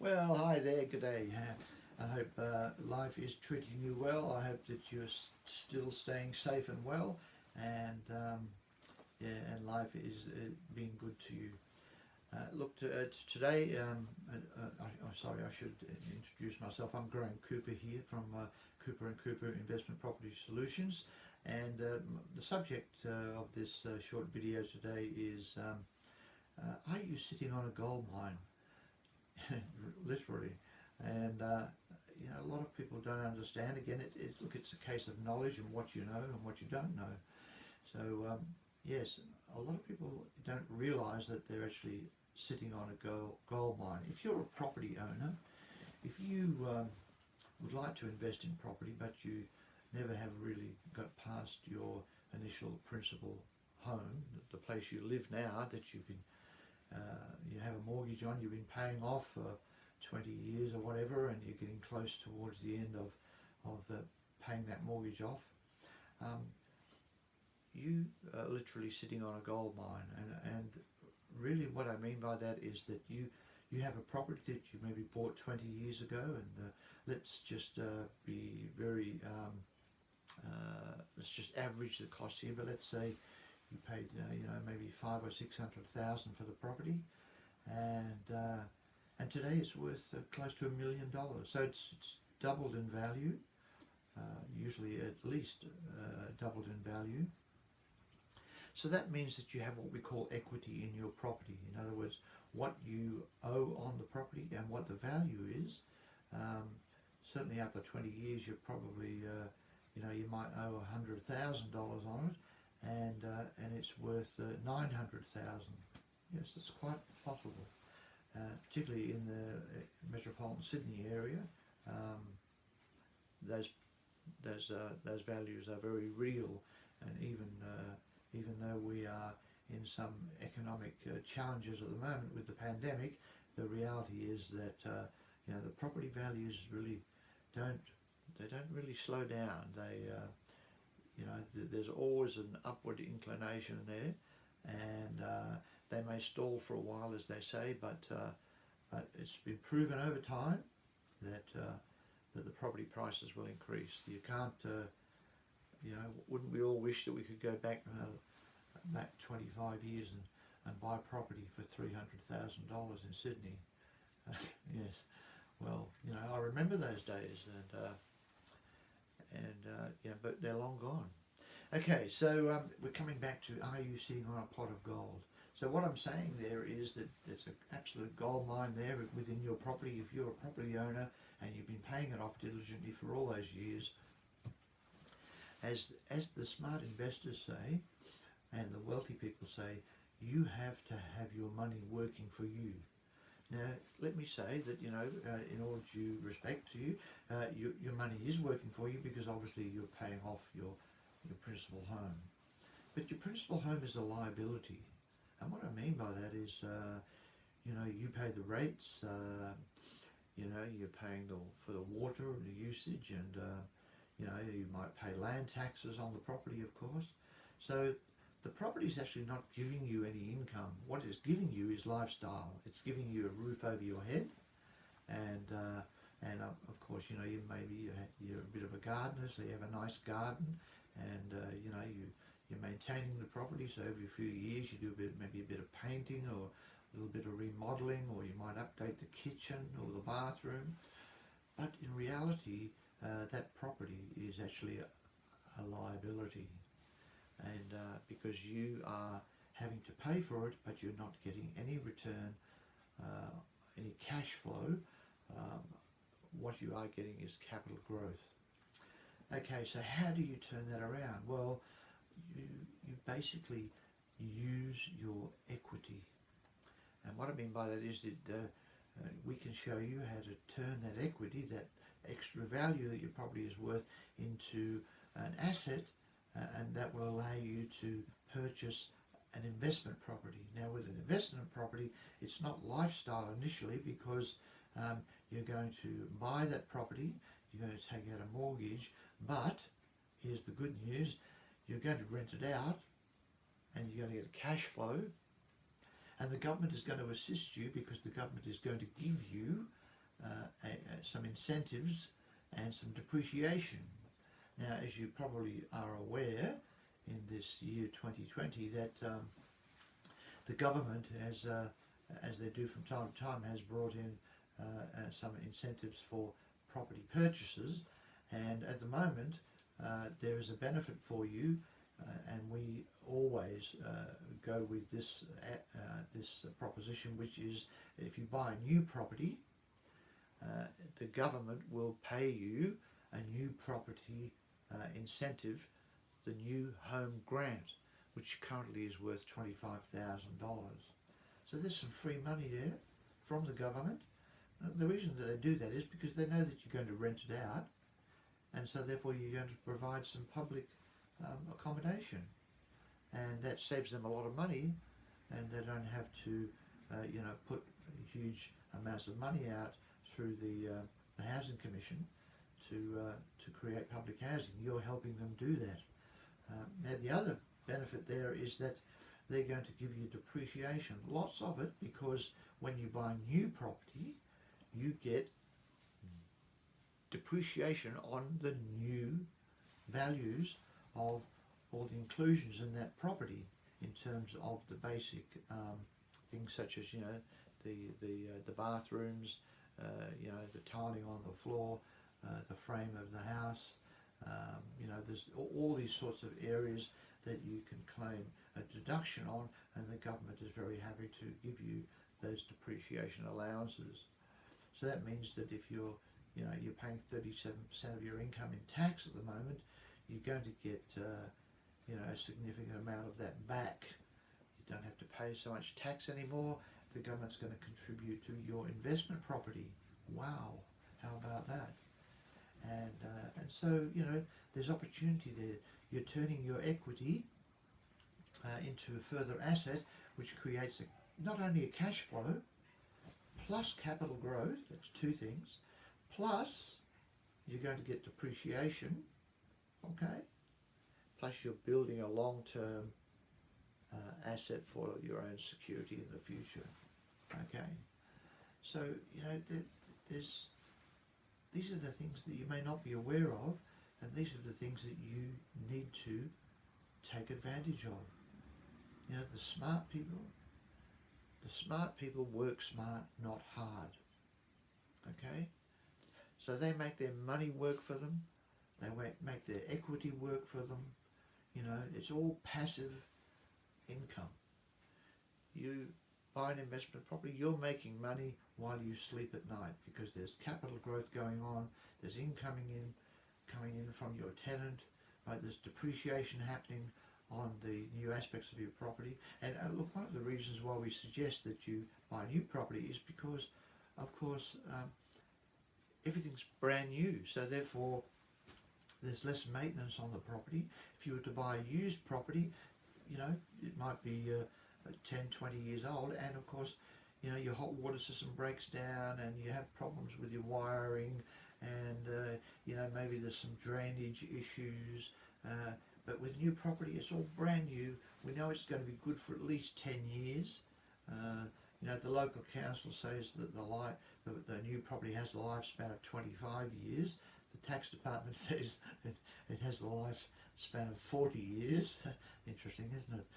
Well, hi there, good day. I hope life is treating you well. I hope that you're still staying safe and well, and and life is being good to you. Today, sorry, I should introduce myself. I'm Graham Cooper here from Cooper and Cooper Investment Property Solutions, and the subject of this short video today is: Are you sitting on a gold mine? Literally. And a lot of people don't understand. Again, it's a case of knowledge and what you know and what you don't know. So yes, a lot of people don't realize that they're actually sitting on a gold mine. If you're a property owner, if you would like to invest in property but you never have really got past your initial principal home, the place you live now, that you've been you have a mortgage on, you've been paying off for 20 years or whatever, and you're getting close towards the end of paying that mortgage off. You are literally sitting on a gold mine, and really what I mean by that is that you have a property that you maybe bought 20 years ago, and let's just be very let's just average the cost here, but let's say you paid maybe 500,000 or 600,000 for the property, and today it's worth close to $1 million. So it's doubled in value, usually at least doubled in value. So that means that you have what we call equity in your property. In other words, what you owe on the property and what the value is. Certainly after 20 years you're probably you might owe $100,000 on it, and it's worth 900,000. Yes, it's quite possible, particularly in the metropolitan Sydney area. Those values are very real, and even though we are in some economic challenges at the moment with the pandemic, the reality is that the property values really don't really slow down. There's always an upward inclination there, and they may stall for a while, as they say, but it's been proven over time that the property prices will increase. You can't, wouldn't we all wish that we could go back 25 years and buy property for $300,000 in Sydney? Yes, well, I remember those days, but they're long gone. Okay, so we're coming back to, are you sitting on a pot of gold? So what I'm saying there is that there's an absolute gold mine there within your property. If you're a property owner and you've been paying it off diligently for all those years, as the smart investors say, and the wealthy people say, you have to have your money working for you. Now, let me say that, in all due respect to you, your money is working for you because obviously you're paying off your principal home. But your principal home is a liability. And what I mean by that is, you pay the rates, you're paying for the water and the usage, and, you might pay land taxes on the property, of course. So the property is actually not giving you any income. What it's giving you is lifestyle. It's giving you a roof over your head, and of course, you're a bit of a gardener, so you have a nice garden, and you're maintaining the property. So every few years you do maybe a bit of painting or a little bit of remodeling, or you might update the kitchen or the bathroom. But in reality, that property is actually a liability. And because you are having to pay for it, but you're not getting any return, any cash flow, what you are getting is capital growth. Okay, so how do you turn that around? Well, you basically use your equity. And what I mean by that is that we can show you how to turn that equity, that extra value that your property is worth, into an asset, and that will allow you to purchase an investment property. Now, with an investment property, it's not lifestyle initially, because you're going to buy that property, you're going to take out a mortgage, but here's the good news: you're going to rent it out, and you're going to get a cash flow, and the government is going to assist you, because the government is going to give you some incentives and some depreciation. Now, as you probably are aware, in this year 2020, that the government has, as they do from time to time, has brought in some incentives for property purchases, and at the moment there is a benefit for you, and we always go with this proposition, which is if you buy a new property, the government will pay you a new property incentive, the new home grant, which currently is worth $25,000. So there's some free money there from the government. The reason that they do that is because they know that you're going to rent it out, and so therefore you're going to provide some public accommodation, and that saves them a lot of money, and they don't have to put huge amounts of money out through the Housing Commission to create public housing. You're helping them do that. Now the other benefit there is that they're going to give you depreciation, lots of it, because when you buy new property you get depreciation on the new values of all the inclusions in that property, in terms of the basic things such as the bathrooms, the tiling on the floor, the frame of the house. There's all these sorts of areas that you can claim a deduction on, and the government is very happy to give you those depreciation allowances. So that means that if you're paying 37% of your income in tax at the moment, you're going to get a significant amount of that back. You don't have to pay so much tax anymore. The government's going to contribute to your investment property. Wow, how about that? And so there's opportunity there. You're turning your equity into a further asset, which creates not only a cash flow plus capital growth. That's two things. Plus you're going to get depreciation, okay? Plus you're building a long-term asset for your own security in the future, okay? So these are the things that you may not be aware of, and these are the things that you need to take advantage of. The smart people work smart, not hard, okay? So they make their money work for them, they make their equity work for them. It's all passive income. You buy an investment property, you're making money while you sleep at night, because there's capital growth going on, there's income coming in from your tenant, right? There's depreciation happening on the new aspects of your property. And look, one of the reasons why we suggest that you buy a new property is because, of course, everything's brand new, so therefore there's less maintenance on the property. If you were to buy a used property, it might be 10, 20 years old, and of course your hot water system breaks down and you have problems with your wiring, and maybe there's some drainage issues, but with new property it's all brand new. We know it's going to be good for at least 10 years. The local council says that the new property has the lifespan of 25 years. The tax department says it has the lifespan of 40 years. Interesting, isn't it?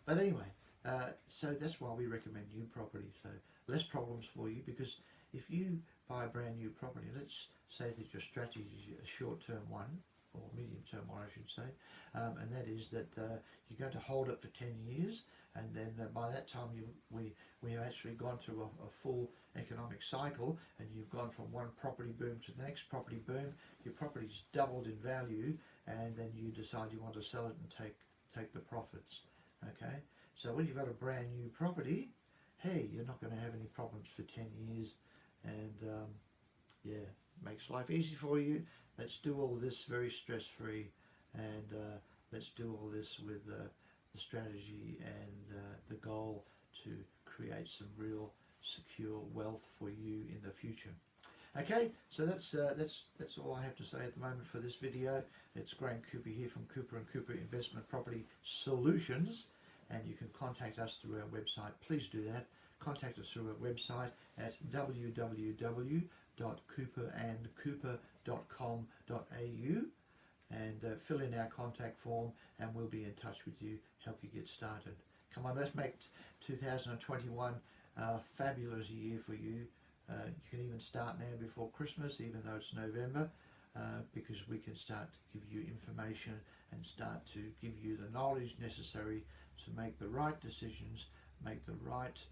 But anyway, so that's why we recommend new property. So less problems for you, because if you buy a brand new property, let's say that your strategy is a short-term one, or medium-term one I should say, and that is that you're going to hold it for 10 years, and then by that time we have actually gone through a full economic cycle, and you've gone from one property boom to the next property boom. Your property's doubled in value, and then you decide you want to sell it and take the profits. Okay, so when you've got a brand new property, hey, you're not going to have any problems for 10 years, and makes life easy for you. Let's do all this very stress-free, and let's do all this with the strategy and the goal to create some real secure wealth for you in the future. Okay, so that's all I have to say at the moment for this video. It's Graham Cooper here from Cooper & Cooper Investment Property Solutions, and you can contact us through our website. Please do that. contact us through our website at www.cooperandcooper.com.au and fill in our contact form, and we'll be in touch with you, help you get started. Come on, let's make 2021 a fabulous year for you. You can even start now before Christmas, even though it's November, because we can start to give you information and start to give you the knowledge necessary to make the right decisions, make the right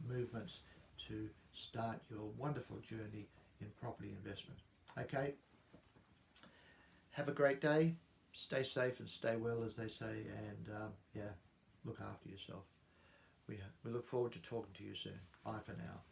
movements to start your wonderful journey in property investment. Okay, have a great day, stay safe and stay well, as they say, and yeah, look after yourself. We look forward to talking to you soon. Bye for now.